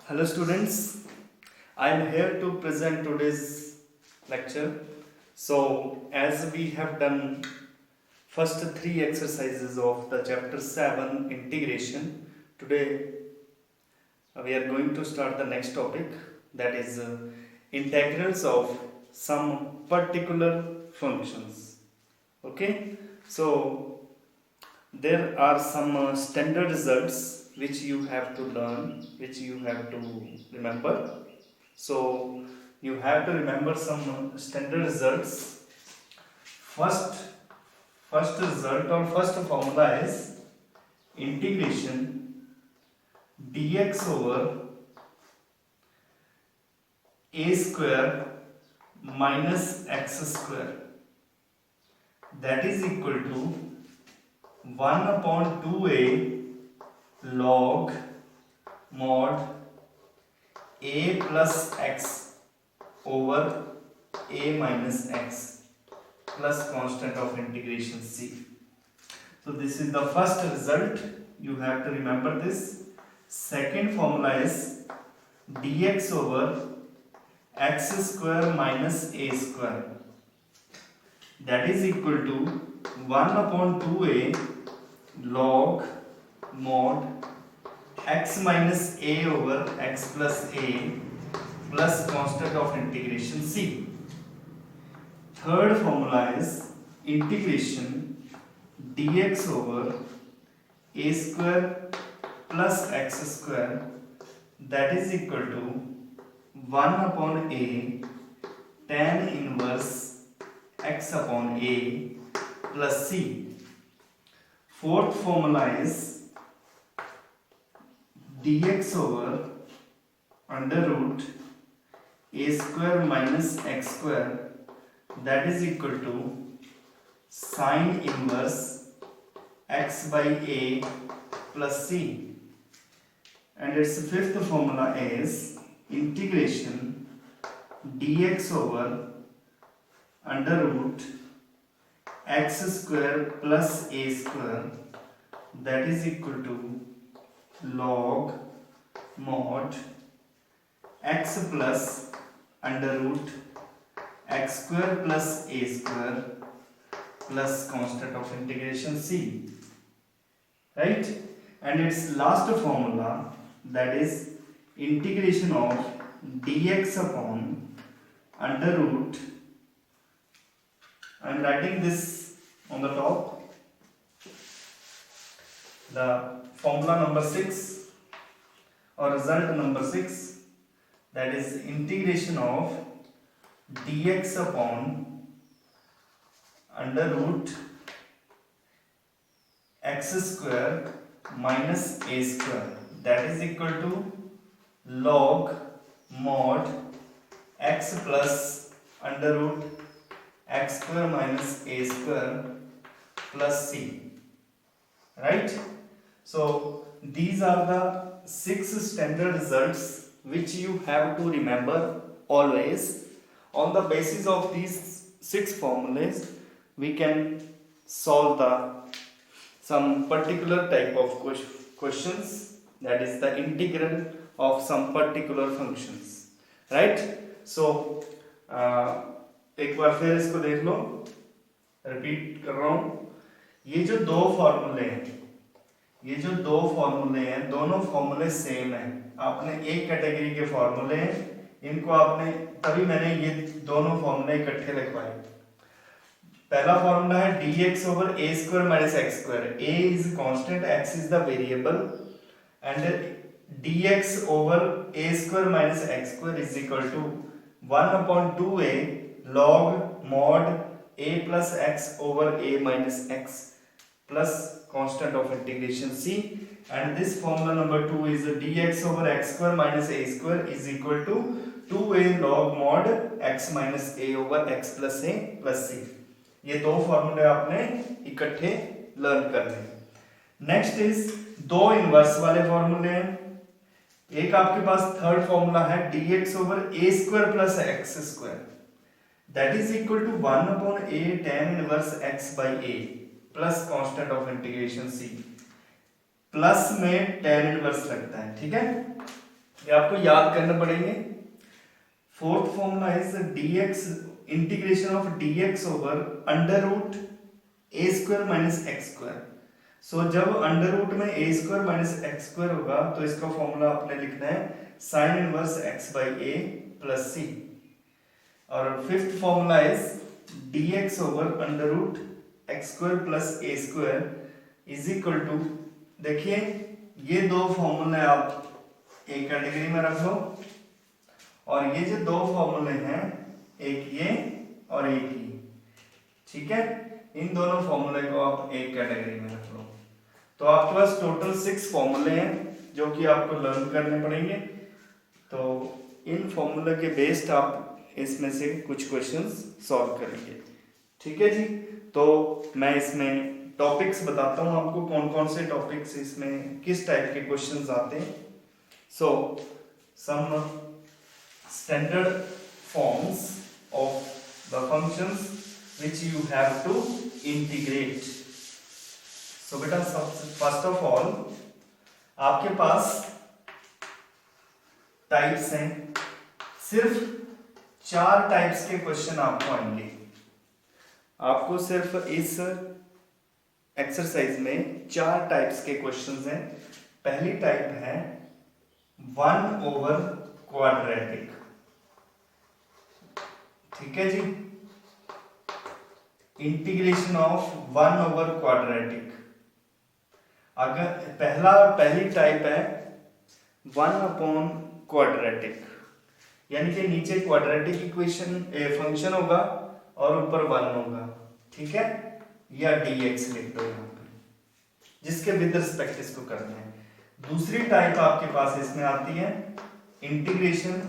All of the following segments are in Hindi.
Hello students, I am here to present today's lecture. So as we have done first three exercises of the chapter 7 integration, today we are going to start the next topic, that is integrals of some particular functions. Okay, so there are some standard results which you have to learn, which you have to remember. So you have to remember some standard results. First, first result or first formula is integration dx over a square minus x square, that is equal to 1 upon 2a log mod a plus x over a minus x plus constant of integration c. So this is the first result, you have to remember this. Second formula is dx over x square minus a square, that is equal to 1 upon 2a log mod x minus a over x plus a plus constant of integration c. Third formula is integration dx over a square plus x square, that is equal to 1 upon a tan inverse x upon a plus c. Fourth formula is dx over under root a square minus x square, that is equal to sine inverse x by a plus c. And its fifth formula is integration dx over under root x square plus a square, that is equal to log mod x plus under root x square plus a square plus constant of integration c, right? And its last formula, that is integration of dx upon under root, I am writing this on the top, the formula number 6 or result number 6, that is integration of dx upon under root x square minus a square, that is equal to log mod x plus under root x square minus a square plus c, right? So these are the 6 standard results which you have to remember always. On the basis of these 6 formulas, we can solve some particular type of questions, that is the integral of some particular functions, right? So एक बार फिर इसको देख लो, रिपीट कर रहा हूं, ये जो दो फॉर्मूले हैं, दोनों फॉर्मूले सेम हैं, आपने एक कैटेगरी के फॉर्मूले हैं, इनको आपने, तभी मैंने ये दोनों फॉर्मूले इकट्ठे लिखवाए. पहला फॉर्मूला है dx over a square minus x square. a is constant, x is the variable, and dx over a square minus x square is equal to 1 upon 2a log mod a plus x over a minus x plus constant of integration c. And this formula number 2 is dx over x square minus a square is equal to 2a log mod x minus a over x plus a plus c. ये दो फॉर्मूले आपने इकट्ठे लर्न करने हैं. नेक्स्ट इज दो इनवर्स वाले फॉर्मूले हैं. एक आपके पास थर्ड फॉर्मूला है dx over a square plus x square, that is equal to 1 upon a tan inverse x by a plus constant of integration c. Plus में tan इनवर्स लगता है, ठीक है. ये आपको याद करने पड़ेंगे। Fourth formula is dx integration of dx over under root a square minus x square. So जब अंडर रूट में a square minus x square होगा तो इसका फॉर्मूला आपने लिखना है sine inverse x by a plus c. और fifth formula is dx over under root x square plus a square is equal to, देखिए ये दो फॉर्मूले आप एक कैटेगरी में रख लो और ये जो दो फॉर्मूले हैं एक ये और एक ये, ठीक है, इन दोनों फॉर्मूले को आप एक कैटेगरी में रख लो। तो आपके पास टोटल 6 फॉर्मूले हैं जो कि आपको लर्न करने पड़ेंगे। तो इन फॉर्मूले के बेस्ड आप इसमें से कुछ क्वेश्चंस सॉल्व करेंगे, ठीक है जी। तो मैं इसमें टॉपिक्स बताता हूँ आपको, कौन कौन से टॉपिक्स इसमें किस टाइप के क्वेश्चंस आते हैं। So some standard forms of the functions which you have to integrate। so बेटा फर्स्ट ऑफ ऑल आपके पास टाइप्स हैं, सिर्फ 4 टाइप्स के क्वेश्चन आपको आएंगे। आपको सिर्फ इस एक्सरसाइज में 4 टाइप्स के क्वेश्चंस हैं। पहली टाइप है 1 ओवर क्वाड्रेटिक, ठीक है जी, इंटीग्रेशन ऑफ 1 ओवर क्वाड्रेटिक। अगर पहली टाइप है 1 अपॉन क्वाड्रेटिक, यानी कि नीचे क्वाड्रेटिक इक्वेशन फंक्शन होगा और ऊपर 1 होगा, ठीक है, या dx लिख दो यहाँ पे, जिसके विद रिस्पेक्ट इसको करना है। दूसरी टाइप आपके पास इसमें आती है integration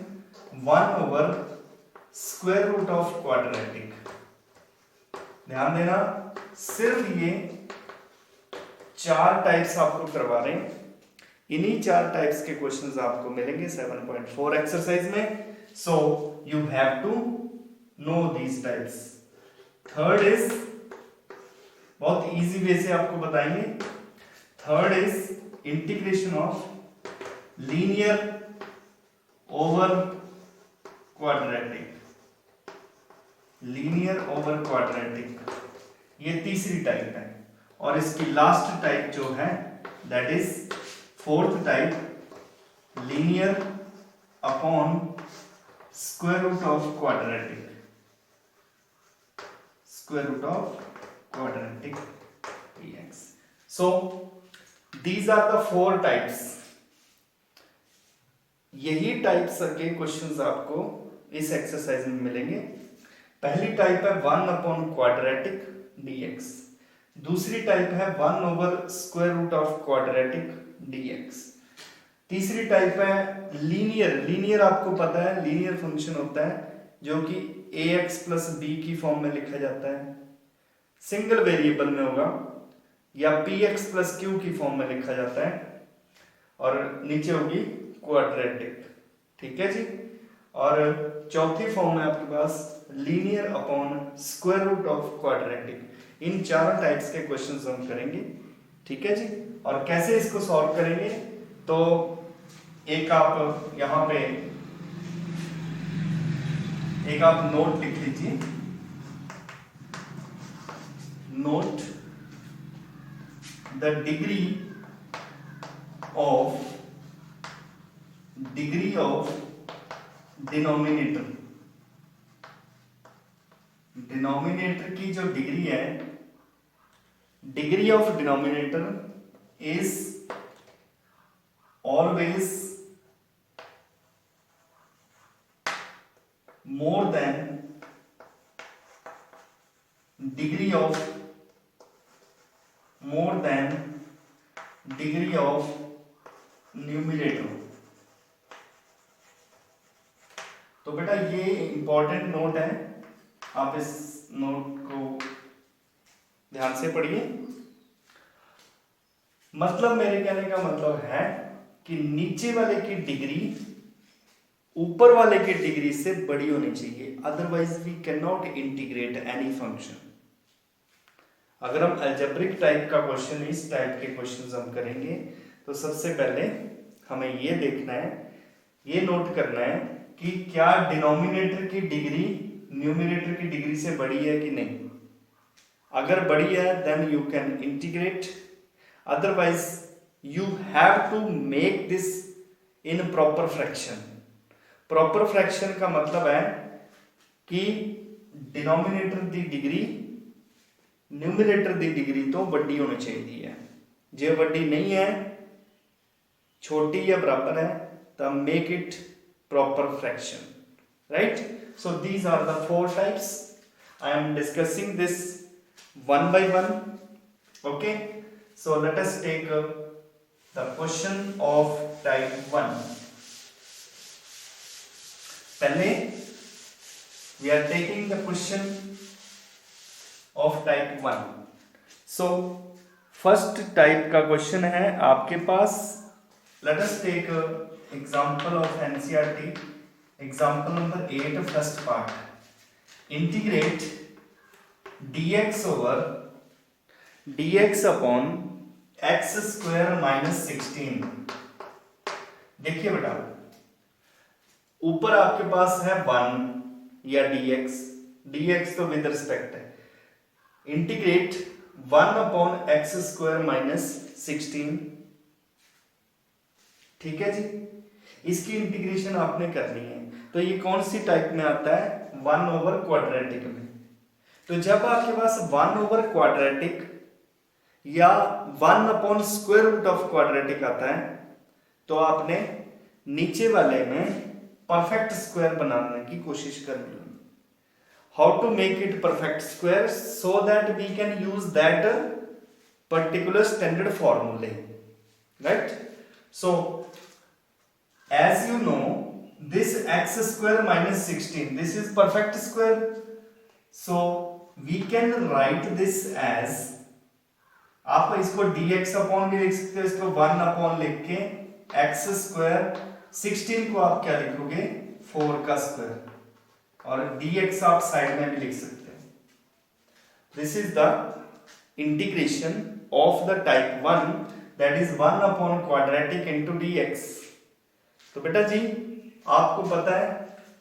1 over square root of quadratic. ध्यान देना, सिर्फ ये 4 टाइप्स आपको करवा रहे हैं। इन्हीं 4 टाइप्स के क्वेश्चंस आपको मिलेंगे 7.4 एक्सरसाइज में। So you have to know these types. Third is, बहुत इजी वे से आपको बताएंगे, third is integration of linear over quadratic, linear over quadratic, ये तीसरी टाइप है। और इसकी लास्ट टाइप जो है that is fourth type, linear upon square root of quadratic, square root of quadratic dx। So these are the 4 types. यही टाइप्स के क्वेश्चंस आपको इस एक्सरसाइज में मिलेंगे। पहली टाइप है 1 अपॉन क्वाड्रेटिक dx, दूसरी टाइप है 1 over square root of quadratic dx, तीसरी टाइप है लीनियर। लीनियर आपको पता है लीनियर फंक्शन होता है जो कि ax प्लस b की फॉर्म में लिखा जाता है, सिंगल वेरिएबल में होगा, या px प्लस q की फॉर्म में लिखा जाता है, और नीचे होगी क्वाड्रेटिक, ठीक है जी। और चौथी फॉर्म है आपके पास linear upon square root of quadratic. इन 4 टाइप्स के क्वेश्चंस हम करेंगे, ठीक है जी। और कैसे इसको सॉल्व करेंगे, तो एक आप यहां पे एक आप नोट लिख लीजिए, note the degree of denominator, denominator की जो डिग्री है, degree of denominator is always more than degree of numerator. तो बेटा ये इंपॉर्टेंट नोट है, आप इस नोट को ध्यान से पढ़िए। मतलब मेरे कहने का मतलब है कि नीचे वाले की डिग्री ऊपर वाले की डिग्री से बड़ी होनी चाहिए, otherwise we can not integrate any function. अगर हम अलजेब्रिक टाइप का क्वेश्चन, इस टाइप के क्वेश्चंस हम करेंगे, तो सबसे पहले हमें यह देखना है ये नोट करना है कि क्या डिनोमिनेटर की डिग्री न्यूमिनेटर की डिग्री से बड़ी है कि नहीं। अगर बड़ी है then you can integrate, otherwise you have to make this in proper fraction. Proper fraction का मतलब है कि डिनोमिनेटर दी डिग्री न्यूमिनेटर दी डिग्री तो वड्डी होनी चाहिए। जे वड्डी नहीं है, छोटी या बराबर है, तो make it proper fraction, right. So these are the 4 types. I am discussing this one by one. Okay. So let us take the question of type 1. पहले we are taking the question of type 1. So first type का question है आपके पास. Let us take example of NCERT. Example number 8, first part. Integrate dx over dx upon x square minus 16. देखिए बेटा, ऊपर आपके पास है 1 या dx तो विद रिस्पेक्ट है। Integrate 1 upon x square minus 16, ठीक है जी। इसकी इंटीग्रेशन आपने करनी है, तो ये कौन सी टाइप में आता है, 1 ओवर क्वाड्रेटिक में। तो जब आपके पास 1 ओवर क्वाड्रेटिक या 1 upon square root of quadratic आता है, तो आपने नीचे वाले में परफेक्ट स्क्वायर बनाने की कोशिश करनी है। How to make it perfect square, so that we can use that particular standard फॉर्मूले, right. So as you know, this x square minus 16, this is perfect square, so we can write this as, आप इसको dx अपॉन भी लिख सकते हो, इसको 1 अपॉन लिख के x स्क्वायर 16 को आप क्या लिखोगे, 4 का स्क्वायर, और dx आप साइड में भी लिख सकते हो। This is the integration of the type 1, that is 1 upon quadratic into dx। तो बेटा जी आपको पता है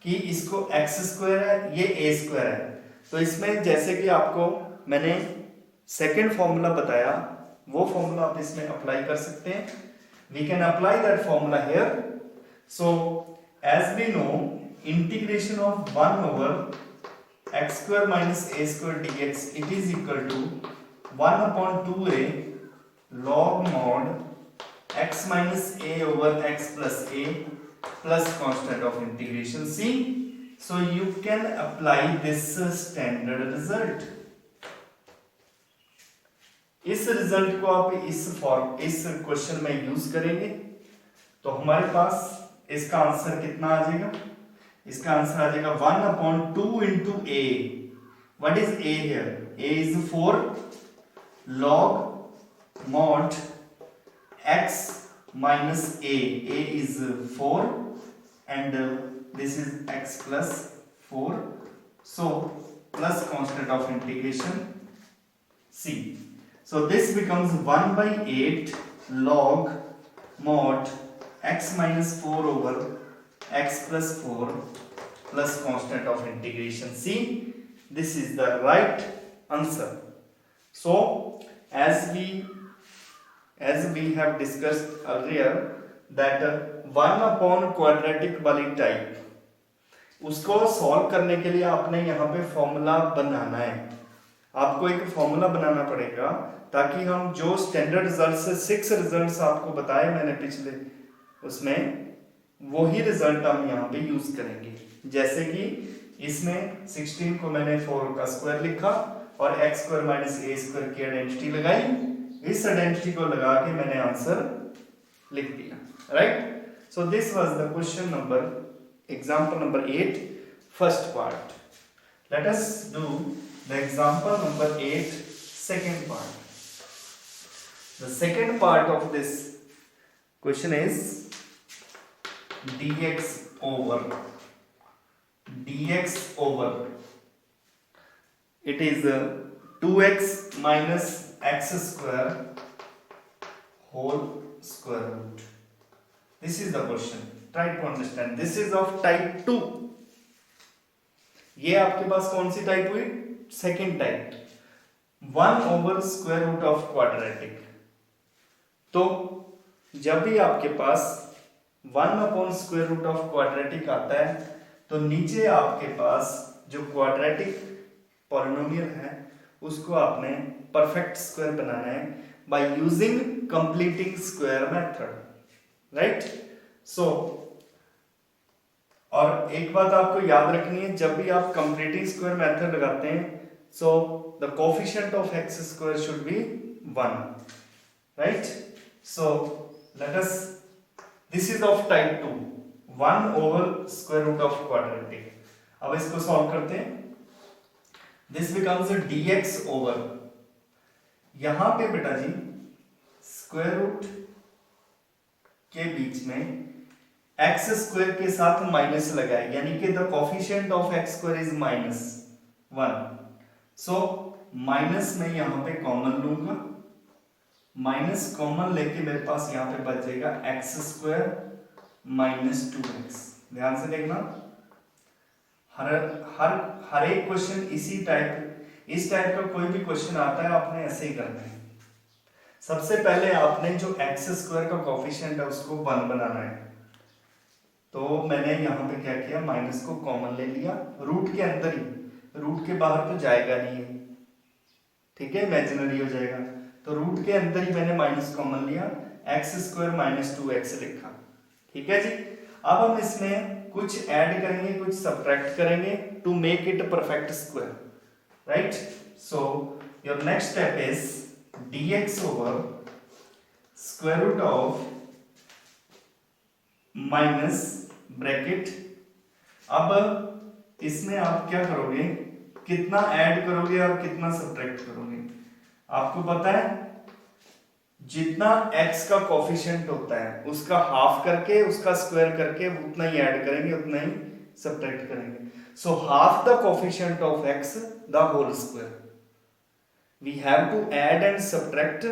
कि इसको x स्क्वायर है, ये a स्क्वायर है, तो इसमें जैसे कि आपको मैंने सेकेंड फॉर्मूला बताया, वो फॉर्मूला आप इसमें अप्लाई कर सकते हैं। We can apply that formula here. So as we know, integration of 1 over x square minus a square dx, it is equal to 1 अपॉन 2a log mod x minus a over x plus a plus constant of integration c. So you can apply this standard result. इस रिजल्ट को आप इस क्वेश्चन में यूज करेंगे, तो हमारे पास इसका आंसर कितना आ जाएगा, इसका आंसर आ जाएगा 1 upon 2 into a. What is a here, a is 4 log mod x minus a is 4 and this is x plus 4, so plus constant of integration c. So this becomes 1 by 8 log mod x minus 4 over x plus 4 plus constant of integration c. This is the right answer. So as we have discussed earlier that 1 upon quadratic वाली टाइप, उसको सॉल्व करने के लिए आपने यहाँ पे फॉर्मूला बनाना है। आपको एक फॉर्मूला बनाना पड़ेगा ताकि हम जो स्टैंडर्ड रिजल्ट 6 रिजल्ट्स आपको बताए मैंने पिछले उसमें, वही रिजल्ट हम यहाँ पे यूज करेंगे। जैसे कि इसमें 16 को मैंने 4 का स्क्वायर लिखा और x square minus a square की आइडेंटिटी लगाई, इस आइडेंटिटी को लगा के मैंने आंसर लिख दिया, right. So this was the question number, example number 8, first part. Let us do the example number 8, second part. The second part of this question is dx over it is 2x minus x square whole square root. This is the question. Try to understand. This is of type 2। ये आपके पास कौन सी टाइप हुई? सेकेंड टाइप, 1/स्क्वायर रूट ऑफ क्वाड्रेटिक। तो जब भी आपके पास 1/स्क्वायर रूट ऑफ क्वाड्रेटिक आता है तो नीचे आपके पास जो क्वाड्रेटिक पॉलिनोमियल है उसको आपने परफेक्ट स्क्वायर बनाना है by using completing square method, right? So और एक बात आपको याद रखनी है, जब भी आप कंप्लीटिंग स्क्वायर मेथड लगाते हैं so the coefficient of x square should be 1, right? So let us, this is of type 2, 1/स्क्वायर रूट ऑफ क्वाड्रेटिक। अब इसको सॉल्व करते हैं। दिस बिकम्स dx ओवर, यहां पे बेटा जी स्क्वायर रूट के बीच में एक्स स्क्वायर के साथ माइनस लगाए, यानी कि the coefficient of x square is -1। So minus में यहां पे कॉमन लूंगा, माइनस कॉमन लेके मेरे पास यहां पे बच जाएगा एक्स स्क्वायर -2x। ध्यान से देखना, हर एक क्वेश्चन इस टाइप का कोई भी क्वेश्चन आता है आपने ऐसे ही करना है। सबसे पहले आपने जो एक्स स्क्वायर का कोफिशिएंट है उसको 1 बनाना है। तो मैंने यहाँ पे क्या किया, माइनस को कॉमन ले लिया, रूट के अंदर ही, रूट के बाहर तो जाएगा नहीं है, ठीक है, इमेजिनरी हो जाएगा। तो रूट के अंदर ही मैंने माइनस कॉमन लिया, एक्स स्क्वायर -2x लिखा, ठीक है जी। अब हम इसमें कुछ ऐड करेंगे, कुछ सब्ट्रैक्ट करेंगे to make it perfect square, right? So your next step is dx over square root of minus bracket. अब इसमें आप क्या करोगे, कितना ऐड करोगे और कितना सब्ट्रैक्ट करोगे? आपको पता है जितना x का कोफिशिएंट होता है उसका हाफ करके, उसका स्क्वायर करके उतना ही ऐड करेंगे, उतना ही सब्ट्रैक्ट करेंगे। So half the coefficient of x the whole square, we have to add and subtract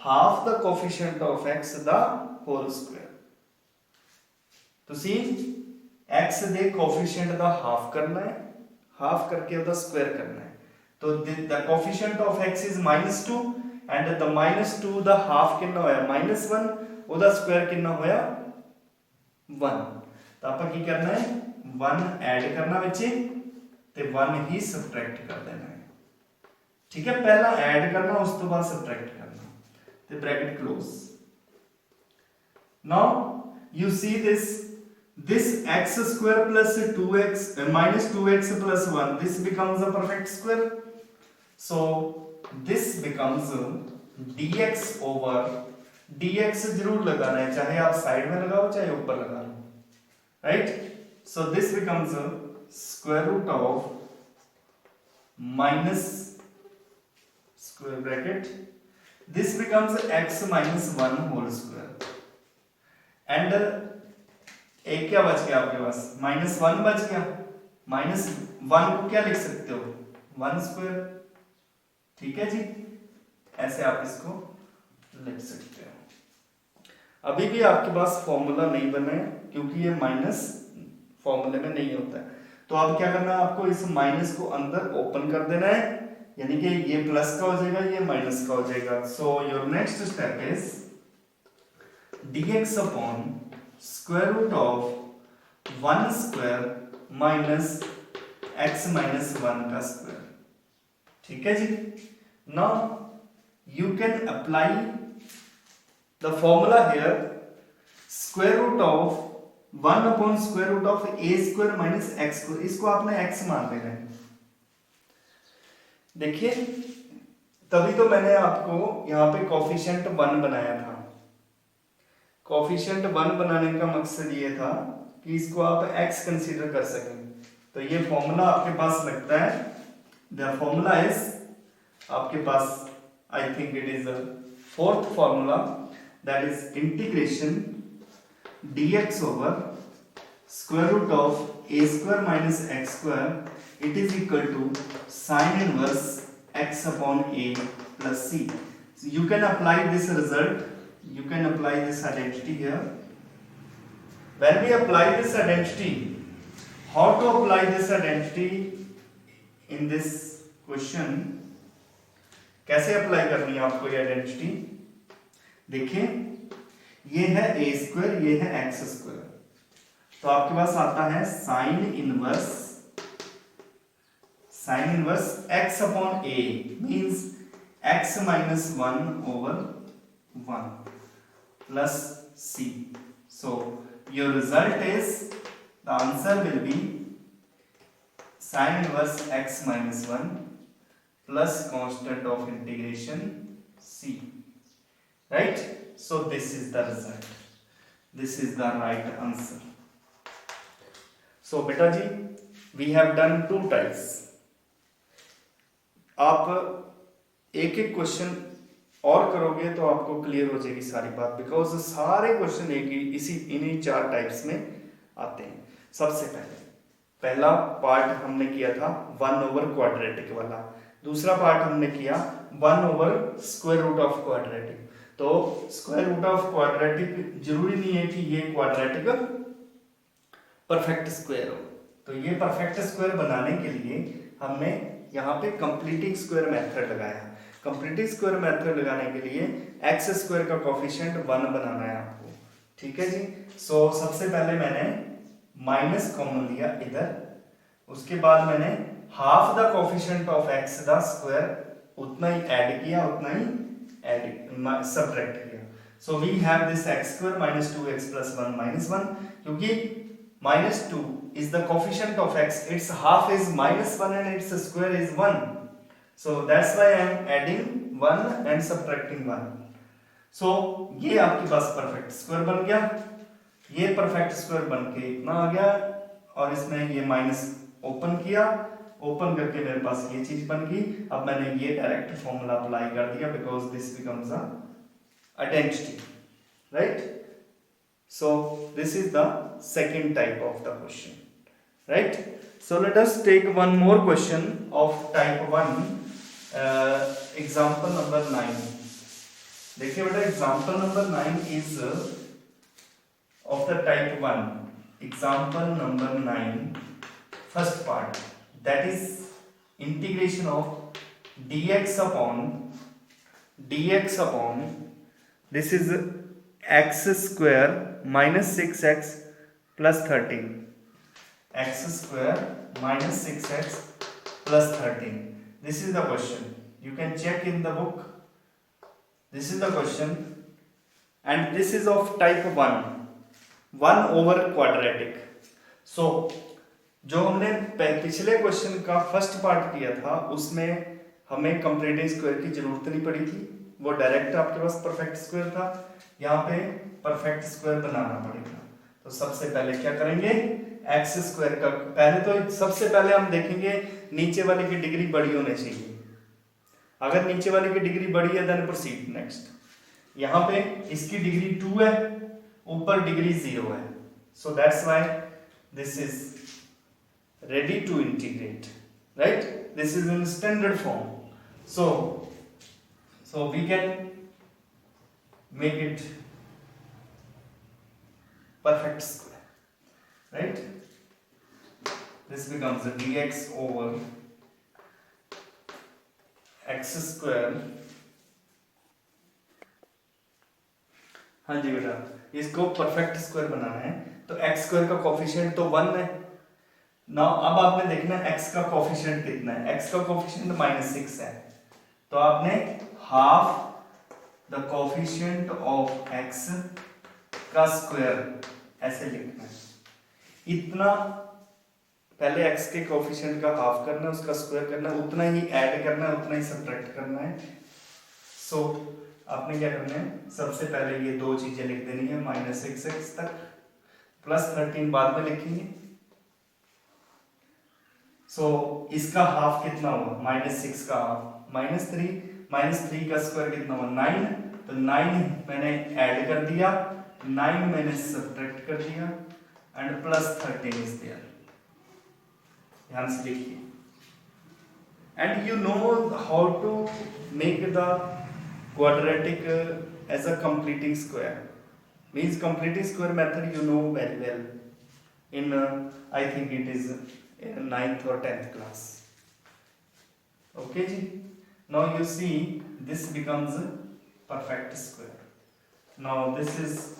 half the coefficient of x the whole square। तो सी x दे कोफिशिएंट दा हाफ करना है, हाफ करके ਉਹਦਾ स्क्वायर करना है। तो the coefficient of x is -2 and the -2 the half ਕਿੰਨਾ ਹੋਇਆ -1, ਉਹਦਾ ਸਕੁਆਇਰ ਕਿੰਨਾ ਹੋਇਆ 1। ਤਾਂ ਆਪਾਂ ਕੀ ਕਰਨਾ ਹੈ 1 ਐਡ ਕਰਨਾ ਵਿੱਚ ਤੇ 1 ਹੀ ਸਬਟ੍ਰੈਕਟ ਕਰ ਦੇਣਾ ਹੈ, ठीक है। पहला ऐड करना, उस तो बाद सब्ट्रैक्ट करना, तो bracket close. Now you see this x square plus 2x -2x plus 1, this becomes a perfect square। so this becomes dx over, dx जरूर लगाना है, चाहे आप साइड में लगाओ चाहे ऊपर लगा लो, right? so this becomes square root of minus square bracket, this becomes x -1 whole square and एक क्या बच गया आपके पास -1 बच गया। -1 को क्या लिख सकते हो 1 स्क्वायर, ठीक है जी, ऐसे आप इसको लिख सकते हो। अभी भी आपके पास फॉर्मूला नहीं बना है क्योंकि ये माइनस फॉर्मूले में नहीं होता है। तो अब क्या करना है आपको, इस माइनस को अंदर ओपन कर देना है, यानी कि ये प्लस का हो जाएगा, ये माइनस का हो जाएगा। So your next step is dx upon square root of 1 square minus x -1 का स्क्वायर, ठीक है जी। Now you can apply the formula here, square root of 1 upon square root of a square minus x square, इसको आपने x मान लेना है। देखिए तभी तो मैंने आपको यहाँ पे कोफिशिएंट 1 बनाया था। कोफिशिएंट 1 बनाने का मकसद ये था कि इसको आप x कंसीडर कर सकें। तो ये फॉर्मूला आपके पास लगता है, द फॉर्मूला इज आपके पास, I think it is the fourth formula, that is integration dx over square root of a square minus x square, it is equal to sin inverse x upon a plus c। So you can apply this result, you can apply this identity here। when we apply this identity, how to apply this identity in this question, कैसे अप्लाई करनी है आपको ये आइडेंटिटी? देखिए ये है a स्क्वायर, ये है x स्क्वायर, तो आपके पास आता है sine inverse x upon a means x minus 1/1 plus c. So your result is, the answer will be sin inverse x minus 1 plus constant of integration c, right? So this is the result, this is the right answer. So beta ji, we have done two types. आप एक एक क्वेश्चन और करोगे तो आपको क्लियर हो जाएगी सारी बात, बिकॉज सारे क्वेश्चन एक ही इन्हीं 4 टाइप्स में आते हैं. सबसे पहला पार्ट हमने किया था 1 ओवर क्वाड्रेटिक वाला, दूसरा पार्ट हमने किया 1 over square root of quadratic. तो स्क्वायर रूट ऑफ क्वाड्रेटिक जरूरी नहीं है कि ये क्वाड्रेटिक परफेक्ट स्क्वायर हो, तो ये परफेक्ट स्क्वायर बनाने के लिए हमने यहाँ पे कंप्लीटिंग स्क्वायर मेथड लगाया. कंप्लीटिंग स्क्वायर मेथड लगाने के लिए एक्स स्क्वायर का कोफिशिएंट 1 बनाना है आपको, ठीक है जी. सो सबसे पहले मैंने माइनस कॉमन लिया इधर, उसके बाद मैंने half the coefficient of x the square उतना ही ऐड किया, उतना ही सब्ट्रैक्ट किया. So we have this x square minus 2x plus 1 minus 1, क्योंकि minus 2 is the coefficient of x, its half is minus 1 and its square is 1. So that's why I am adding 1 and subtracting 1. So ये आपके पास परफेक्ट स्क्वायर बन गया, ये परफेक्ट स्क्वायर बन के इतना आ गया, और इसमें ये माइनस ओपन किया, ओपन करके मेरे पास ये चीज बन गई. अब मैंने ये डायरेक्ट फॉर्मूला अप्लाई कर दिया because this becomes a identity, right. So this is the second type of the question, right? So let us take one more question of type 1, example number 9. देखिए बेटा, example number 9 is of the type 1. Example number 9, first part, that is integration of dx upon this is x square minus 6x plus 13. X square minus 6x plus 13. This is the question. You can check in the book. This is the question, and this is of type 1. 1 over quadratic. So जो हमने पिछले क्वेश्चन का फर्स्ट पार्ट किया था उसमें हमें कंप्लीटिंग स्क्वायर की जरूरत नहीं पड़ी थी, वो डायरेक्ट आपके पास परफेक्ट स्क्वायर था. यहाँ पे परफेक्ट स्क्वायर बनाना पड़ेगा. तो सबसे पहले क्या करेंगे, एक्स स्क्वायर का सबसे पहले हम देखेंगे नीचे वाले की डिग्री बड़ी होनी चाहिए. अगर नीचे वाले की डिग्री बड़ी है देन प्रोसीड नेक्स्ट. यहाँ पे इसकी डिग्री 2 है, ऊपर डिग्री 0 है. So that's why this is ready to integrate, right. This is in standard form. So we can make it perfect square, right? This becomes a dx over x square. हाँ जी बेटा, इसको परफेक्ट स्क्वायर बनाना है तो x स्क्वायर का कोफिशिएंट तो 1 है. नाउ अब आपने देखना है x का कोफिशिएंट कितना है. x का कोफिशिएंट -6 है, तो आपने half the coefficient of x का स्क्वायर ऐसे लिखना है. इतना पहले x के कोफिशिएंट का हाफ करना है, उसका स्क्वायर करना है, उतना ही ऐड करना है, उतना ही सब्ट्रैक्ट करना है. सो आपने क्या करना है, सबसे पहले ये दो चीजें लिख देनी है -6x तक, प्लस 13 बाद में लिखेंगे. सो इसका हाफ कितना हुआ, -6 का हाफ -3 का स्क्वायर कितना हुआ 9. तो 9 मैंने ऐड कर दिया, 9 मैंने सब्ट्रैक्ट कर दिया, एंड प्लस 13 इज देयर. ध्यान से लिखिए. And you know how to make the quadratic as a completing square. means completing square method you know very well in I think it is in 9th or 10th class. Okay ji. Now you see this becomes perfect square. Now this is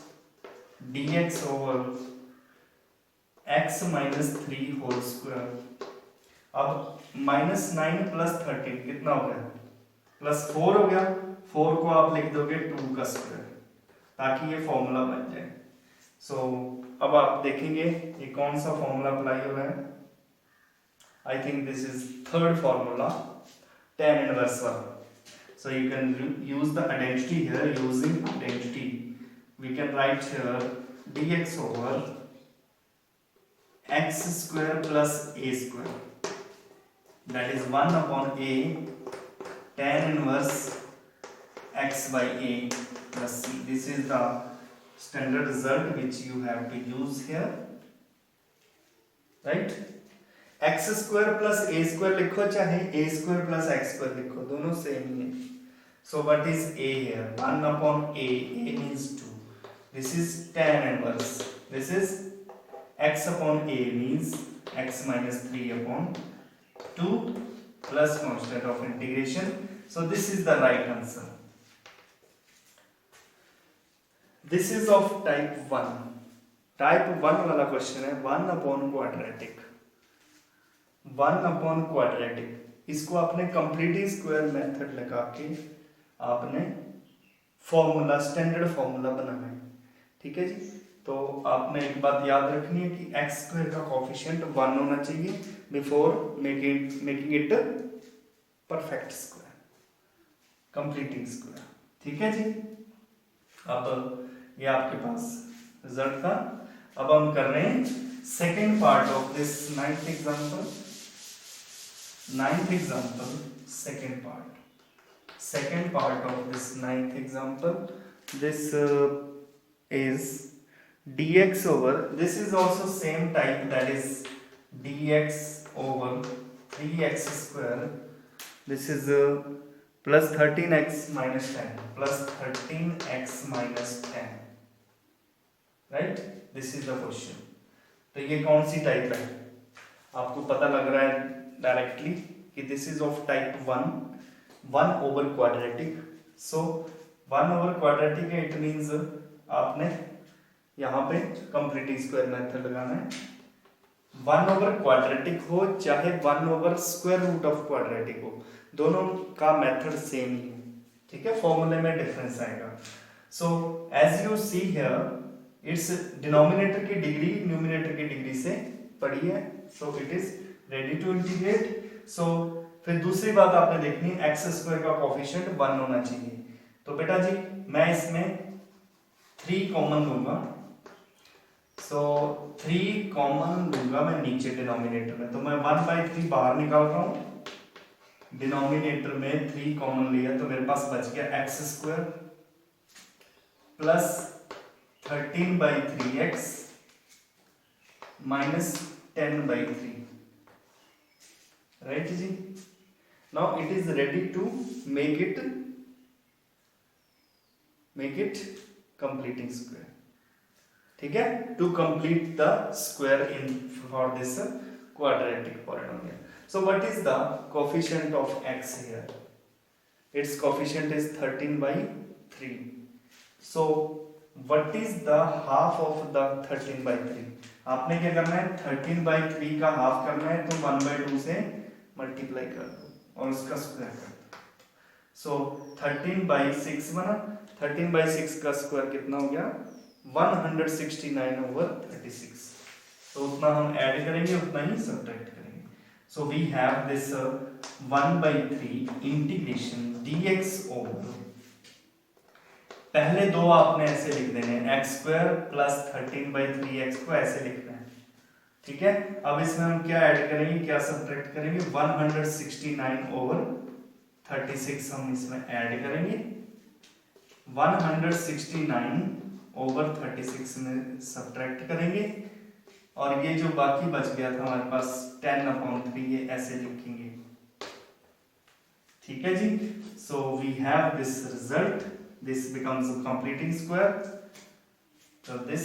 dx over x minus 3 whole square. अब -9 प्लस 13 कितना हो गया, +4 हो गया। 4 को आप लिख दोगे 2 का स्क्वायर ताकि ये फॉर्मूला बन जाए। सो अब आप देखेंगे ये कौन सा फॉर्मूला अप्लाई हो रहा है। I think this is third formula, tan inverse वाला। So you can use the identity here. Using identity we can write here dx over x square plus a square, that is 1 upon a tan inverse x by a plus c. This is the standard result which you have to use here, right? x square plus a square लिखो चाहे a square plus x square लिखो, दोनों सेम ही है। So what is a here? 1 upon a means 2. This is tan inverse. This is x upon a means x minus 3 upon 2 plus constant of integration. So this is the right answer. This is of type 1. Type 1 वाला क्वेश्चन है 1 upon quadratic. 1 upon quadratic. इसको आपने कंप्लीट स्क्वायर मेथड लगा के आपने फॉर्मूला, स्टैंडर्ड फॉर्मूला बनाना है। ठीक है जी। तो आपने एक बात याद रखनी है कि एक्स स्क्वायर का कोफिशिएंट 1 होना चाहिए before making it perfect square, completing square. ठीक है जी। अब ये आपके पास रिजल्ट था। अब हम कर रहे हैं second part of this ninth example. Second part of this ninth example. This is dx over, this is also same type, that is dx over 3x square. This is plus 13x minus 10, plus 13x minus 10, right? This is the question. तो ये कौन सी टाइप है, आपको पता लग रहा है डायरेक्टली कि this is of type 1 over quadratic. So 1 over quadratic है, इट मींस आपने यहाँ पे कंप्लीटिंग स्क्वायर मेथड लगाना है। 1 ओवर क्वाड्रेटिक हो चाहे 1 over square root of quadratic हो, दोनों का मेथड सेम ही है। ठीक है, फॉर्मूले में डिफरेंस आएगा। So as you see here, it's denominator की डिग्री न्यूमिनेटर की डिग्री से बड़ी है, so it is ready to integrate. So फिर दूसरी बात आपने देखनी है, एक्स स्क्वायर का कोफिशिएंट 1 होना चाहिए। तो बेटा जी मैं इसमें 3 कॉमन लूंगा। सो 3 कॉमन लूंगा मैं नीचे डिनोमिनेटर में, तो मैं 1/3 बाहर निकाल रहा हूं। डिनोमिनेटर में 3 कॉमन लिया तो मेरे पास बच गया x square plus 13/3x minus 10/3, right जी। Now it is ready to make it completing square. ठीक है, to complete the square in for this quadratic polynomial. So what is the coefficient of x here? Its coefficient is 13/3. So what is the half of the 13/3? आपने क्या करना है, 13/3 का हाफ करना है, तो 1/2 से मल्टीप्लाई कर दो और उसका स्क्वायर कर दो। सो 13/6 बना, 13/6 का स्क्वायर कितना हो गया, 169/36। तो उतना हम ऐड करेंगे, उतना ही सब्ट्रैक्ट करेंगे। So we have this 1/3 integration dx over, पहले दो आपने ऐसे लिख देने हैं, x स्क्वायर प्लस 13/3x को ऐसे लिखना है। ठीक है, अब इसमें हम क्या ऐड करेंगे, क्या सब्ट्रैक्ट करेंगे, 169/36 हम इसमें ऐड करेंगे। 169/36 में सब्ट्रैक्ट करेंगे और ये जो बाकी बच गया था हमारे पास 10/3, ये ऐसे लिखेंगे। ठीक है जी। So we have this result, this becomes a completing square So this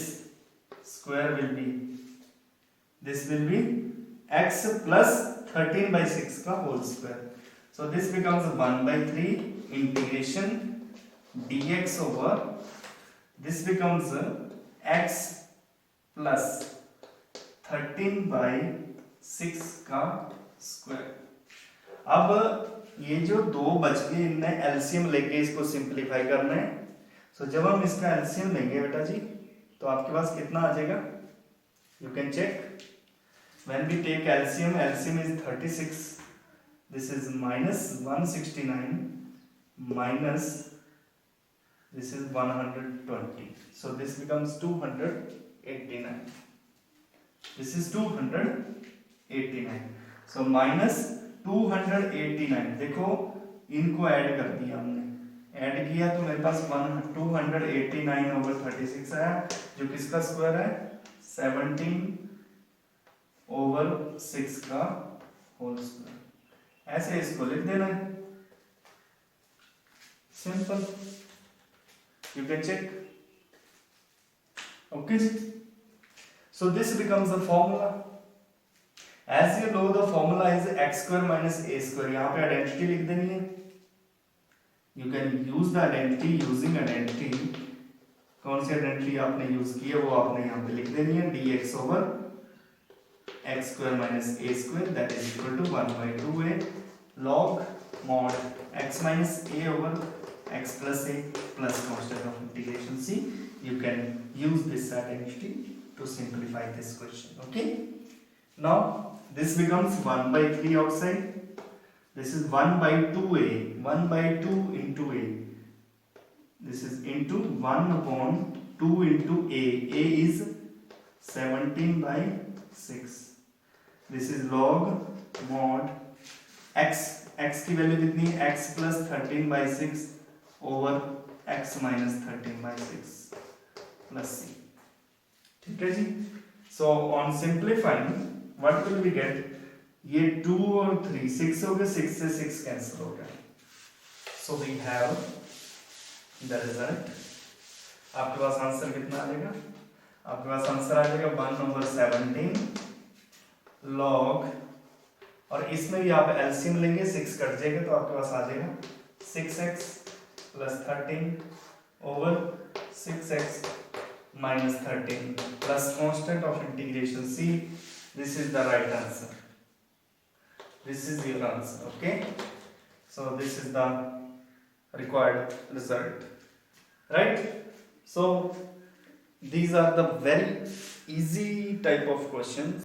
square will be x plus 13 by 6 का whole square. So this becomes 1 by 3 integration dx over this becomes x plus 13 by 6 का square. अब ये जो दो बच गए इनने एलसीएम लेके इसको सिंपलीफाई करना है. सो जब हम इसका एलसीएम लेंगे बेटा जी तो आपके पास कितना आ जाएगा? You can check. When we take LCM, LCM is 36. This is minus 169 minus this is 120. So this becomes 289. This is 289. So minus 289. देखो इनको ऐड कर दिया हमने. ऐड किया तो मेरे पास 289 over 36 आया जो किसका स्क्वायर है? 17 ओवर 6 का होल स्क्वायर. ऐसे इसको लिख देना है. Simple. You can check. Okay. So this becomes the formula. As you know the formula is x square minus a square. यहां पे आइडेंटिटी लिख देनी है. You can use the identity using identity. कौन सी आइडेंटिटी आपने यूज की है वो आपने यहां पे लिख देनी है. dx over x square minus a square that is equal to 1 by 2a log mod x minus a over x plus a plus constant of integration c. You can use this identity to simplify this question. Okay. Now this becomes 1 by 3 outside. This is 1 by 2a. 1 by 2 into a. This is into 1 upon 2 into a. A is 17 by 6. This is log mod x. x की वैल्यू कितनी है? x plus 13 by 6 over x minus 13 by 6 plus c. ठीक है जी. So on simplifying, what will we get? ये 2 और 3 6 हो गए. 6 से 6 कैंसिल हो गया. So we have the result. आपके पास आंसर कितना आ जाएगा? आपके पास आंसर आ जाएगा 1 over 17 log. और इसमें भी आप एलसीएम लेंगे 6 कट जाएगा तो आपके पास आ जाएगा 6x plus 13 over 6x minus 13 plus constant of integration c. This is the right answer. This is your answer. Okay. So this is the required result. Right. So these are the very easy type of questions.